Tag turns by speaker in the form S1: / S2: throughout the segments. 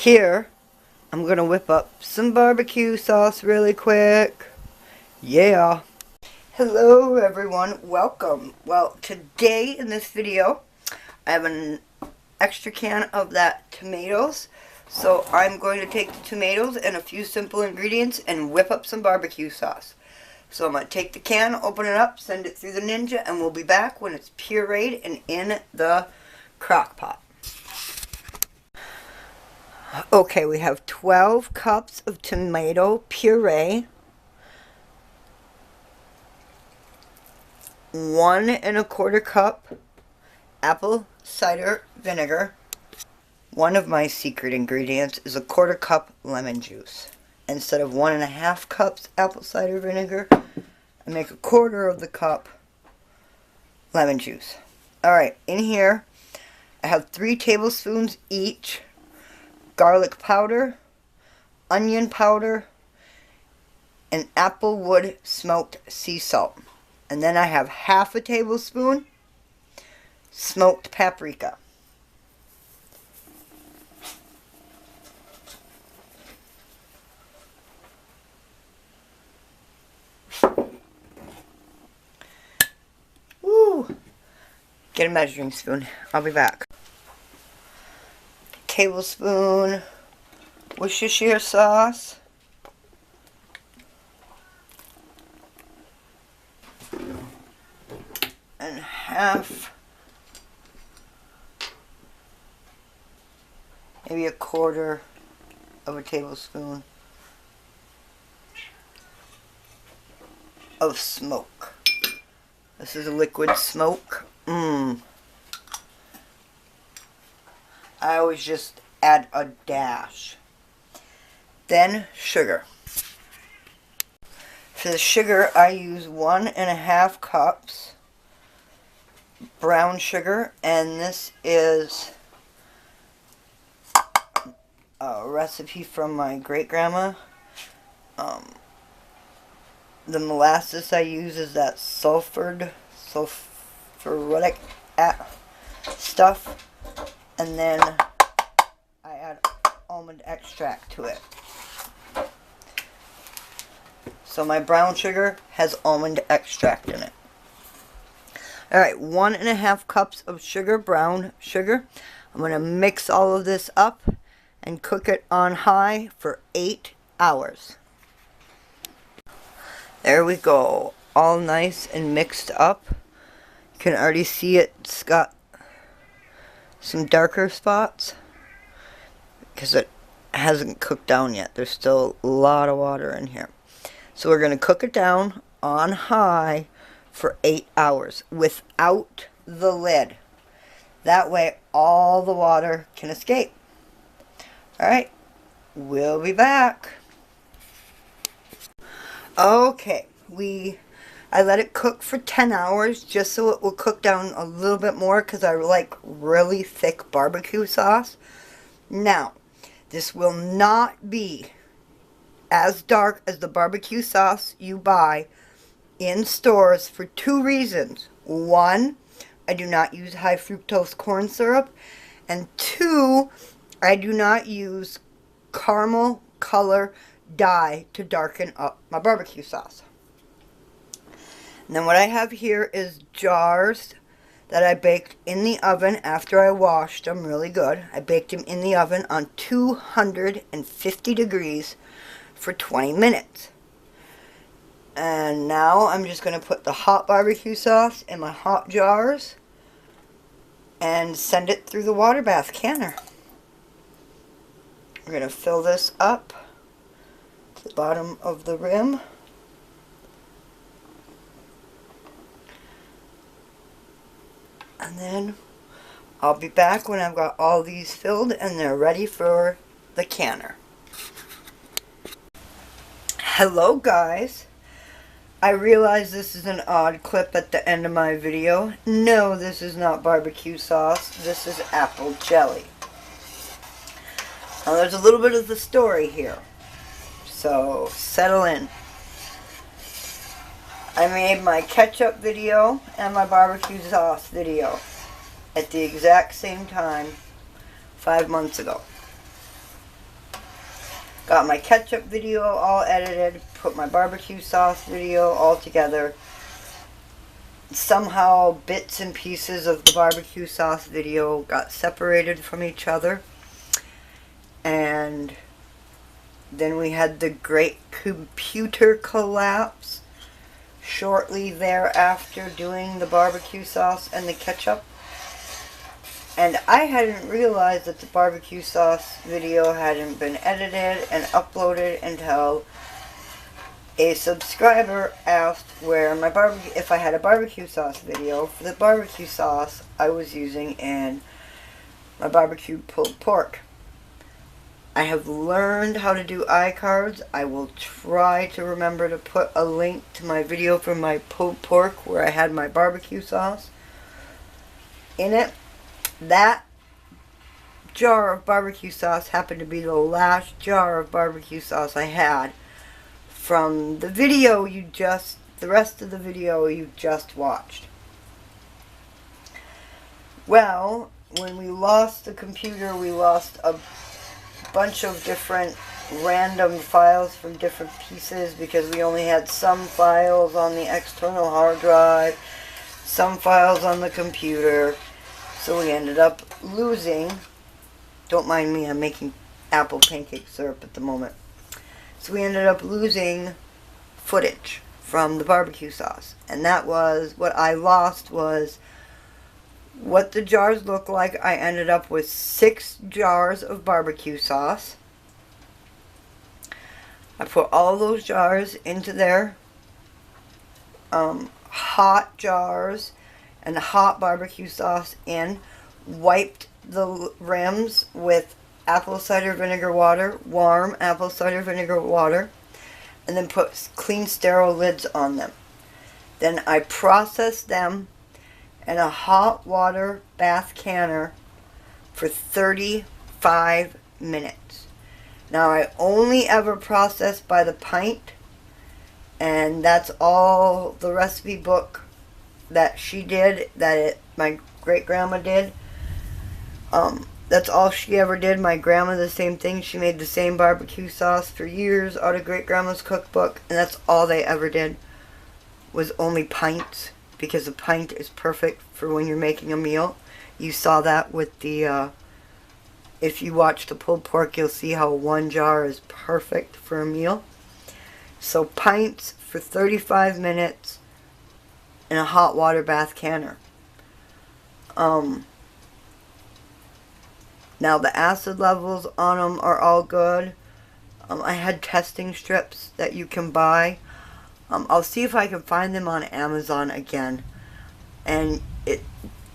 S1: Here, I'm going to whip up some barbecue sauce really quick. Yeah. Hello everyone, welcome. Well, today in this video, I have an extra can of that tomatoes. So I'm going to take the tomatoes and a few simple ingredients and whip up some barbecue sauce. So I'm going to take the can, open it up, send it through the Ninja, and we'll be back when it's pureed and in the crock pot. Okay, we have 12 cups of tomato puree, 1 1/4 cup apple cider vinegar. One of my secret ingredients is 1/4 cup lemon juice. Instead of 1 1/2 cups apple cider vinegar, I make 1/4 of the cup lemon juice. Alright, in here I have 3 tablespoons each garlic powder, onion powder, and applewood smoked sea salt. And then I have 1/2 tablespoon smoked paprika. Woo! Get a measuring spoon. I'll be back. Tablespoon Worcestershire sauce. And 1/2, maybe 1/4 of a tablespoon of smoke. This is a liquid smoke. I always just add a dash. Then sugar. For the sugar, I use 1 1/2 cups brown sugar, and this is a recipe from my great-grandma. The molasses I use is that sulfuric stuff, and then I add almond extract to it. So my brown sugar has almond extract in it. Alright, 1 1/2 cups of sugar, brown sugar. I'm going to mix all of this up and cook it on high for 8 hours. There we go. All nice and mixed up. You can already see it's got some darker spots because it hasn't cooked down yet. There's still a lot of water in here. So we're going to cook it down on high for 8 hours without the lid. That way all the water can escape. Alright, we'll be back. Okay, I let it cook for 10 hours just so it will cook down a little bit more because I like really thick barbecue sauce. Now, this will not be as dark as the barbecue sauce you buy in stores for 2 reasons. 1, I do not use high fructose corn syrup, and 2, I do not use caramel color dye to darken up my barbecue sauce. And then what I have here is jars that I baked in the oven after I washed them really good. I baked them in the oven on 250 degrees for 20 minutes. And now I'm just going to put the hot barbecue sauce in my hot jars and send it through the water bath canner. We're going to fill this up to the bottom of the rim. And then I'll be back when I've got all these filled and they're ready for the canner. Hello guys. I realize this is an odd clip at the end of my video. No, this is not barbecue sauce. This is apple jelly. Now there's a little bit of the story here. So settle in. I made my ketchup video and my barbecue sauce video. at the exact same time 5 months ago. Got my ketchup video all edited, put my barbecue sauce video all together. Somehow bits and pieces of the barbecue sauce video got separated from each other. And then we had the great computer collapse shortly thereafter doing the barbecue sauce and the ketchup. And I hadn't realized that the barbecue sauce video hadn't been edited and uploaded until a subscriber asked where my if I had a barbecue sauce video for the barbecue sauce I was using in my barbecue pulled pork. I have learned how to do iCards. I will try to remember to put a link to my video for my pulled pork where I had my barbecue sauce in it. That jar of barbecue sauce happened to be the last jar of barbecue sauce I had from the video the rest of the video you just watched. Well, when we lost the computer, we lost a bunch of different random files from different pieces because we only had some files on the external hard drive, some files on the computer. So we ended up losing, don't mind me, I'm making apple pancake syrup at the moment. So we ended up losing footage from the barbecue sauce. And that was, what I lost was what the jars look like. I ended up with 6 jars of barbecue sauce. I put all those jars into their hot jars and the hot barbecue sauce in, wiped the rims with apple cider vinegar water, warm apple cider vinegar water, and then put clean sterile lids on them. Then I processed them in a hot water bath canner for 35 minutes. Now I only ever process by the pint, and that's all the recipe book that she did, my great-grandma did. That's all she ever did. My grandma, the same thing. She made the same barbecue sauce for years out of great-grandma's cookbook, and that's all they ever did, was only pints, because a pint is perfect for when you're making a meal. You saw that with the, if you watch the pulled pork, you'll see how 1 jar is perfect for a meal. So pints for 35 minutes in a hot water bath canner. Now the acid levels on them are all good. I had testing strips that you can buy. I'll see if I can find them on Amazon again. And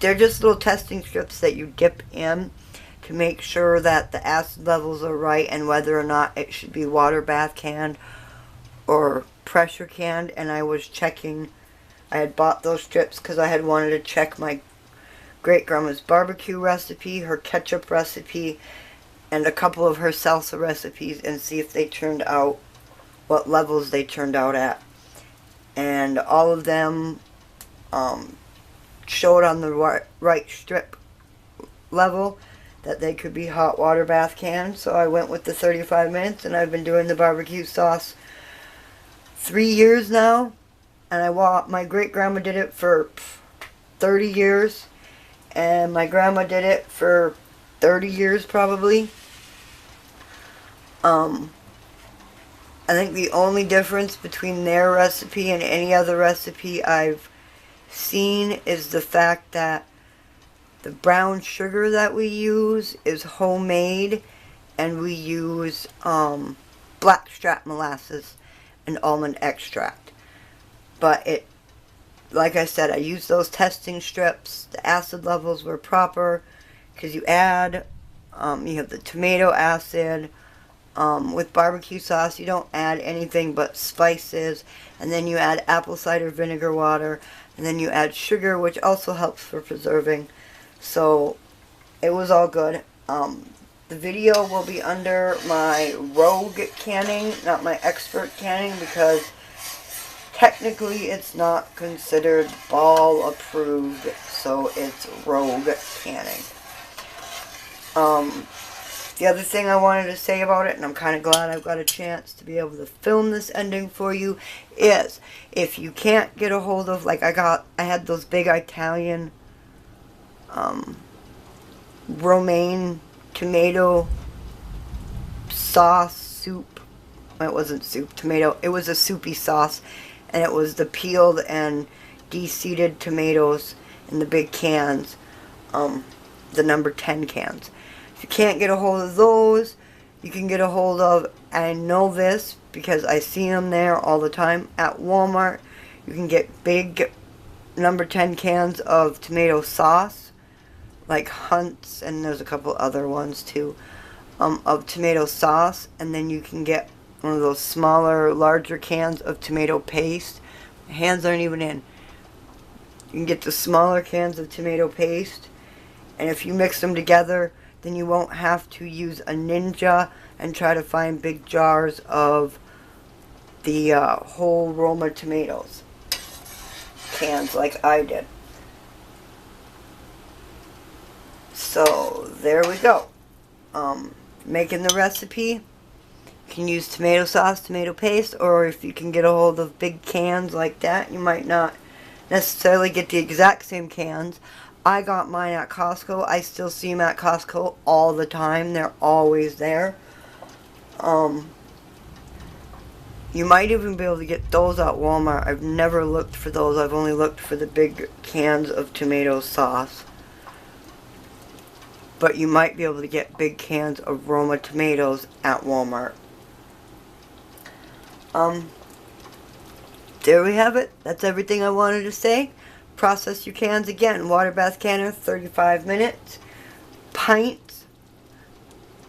S1: they're just little testing strips that you dip in to make sure that the acid levels are right and whether or not it should be water bath canned or pressure canned. And I was checking. I had bought those strips because I had wanted to check my great-grandma's barbecue recipe, her ketchup recipe, and a couple of her salsa recipes and see if they turned out, what levels they turned out at. And all of them showed on the right strip level that they could be hot water bath canned. So I went with the 35 minutes, and I've been doing the barbecue sauce 3 years now. And my great-grandma did it for 30 years. And my grandma did it for 30 years probably. I think the only difference between their recipe and any other recipe I've seen is the fact that the brown sugar that we use is homemade, and we use blackstrap molasses and almond extract. But like I said, I used those testing strips. The acid levels were proper because you add, you have the tomato acid. With barbecue sauce, you don't add anything but spices, and then you add apple cider vinegar water, and then you add sugar, which also helps for preserving. So it was all good. The video will be under my rogue canning, not my expert canning, because technically it's not considered ball approved, so it's rogue canning. The other thing I wanted to say about it, and I'm kind of glad I've got a chance to be able to film this ending for you, is if you can't get a hold of, like I had those big Italian romaine tomato sauce soup. It wasn't soup, tomato. It was a soupy sauce, and it was the peeled and de-seeded tomatoes in the big cans, the number 10 cans. If you can't get a hold of those, you can get a hold of, I know this because I see them there all the time, at Walmart. You can get big number 10 cans of tomato sauce, like Hunt's, and there's a couple other ones too, of tomato sauce, and then you can get one of those smaller, larger cans of tomato paste. My hands aren't even in. You can get the smaller cans of tomato paste, and if you mix them together, then you won't have to use a Ninja and try to find big jars of the whole Roma tomatoes cans like I did. So there we go. Making the recipe. You can use tomato sauce, tomato paste, or if you can get a hold of big cans like that, you might not necessarily get the exact same cans. I got mine at Costco. I still see them at Costco all the time. They're always there. You might even be able to get those at Walmart. I've never looked for those. I've only looked for the big cans of tomato sauce. But you might be able to get big cans of Roma tomatoes at Walmart. There we have it. That's everything I wanted to say. Process your cans again. Water bath canner, 35 minutes. Pints.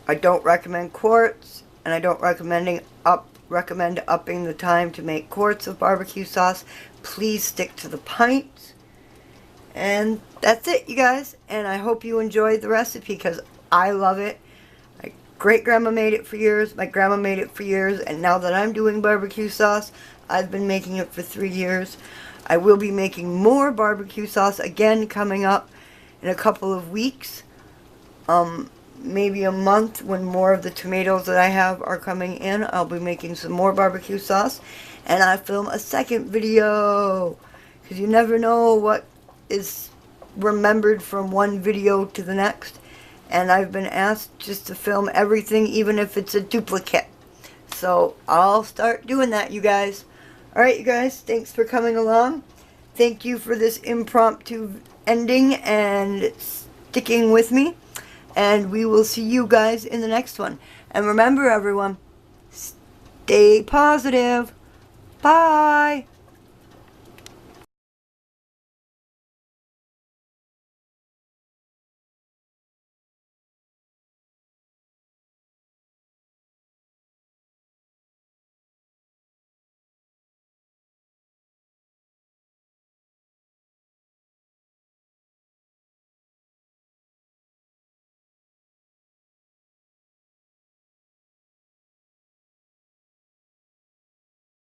S1: I don't recommend quarts, and I don't recommend upping the time to make quarts of barbecue sauce. Please stick to the pints. And that's it, you guys. And I hope you enjoyed the recipe because I love it. My great-grandma made it for years. My grandma made it for years. And now that I'm doing barbecue sauce, I've been making it for 3 years. I will be making more barbecue sauce again coming up in a couple of weeks. Maybe a month when more of the tomatoes that I have are coming in. I'll be making some more barbecue sauce. And I'll film a second video. Because you never know what is remembered from one video to the next. And I've been asked just to film everything, even if it's a duplicate. So I'll start doing that, you guys. Alright, you guys, thanks for coming along. Thank you for this impromptu ending and sticking with me. And we will see you guys in the next one. And remember, everyone, stay positive. Bye.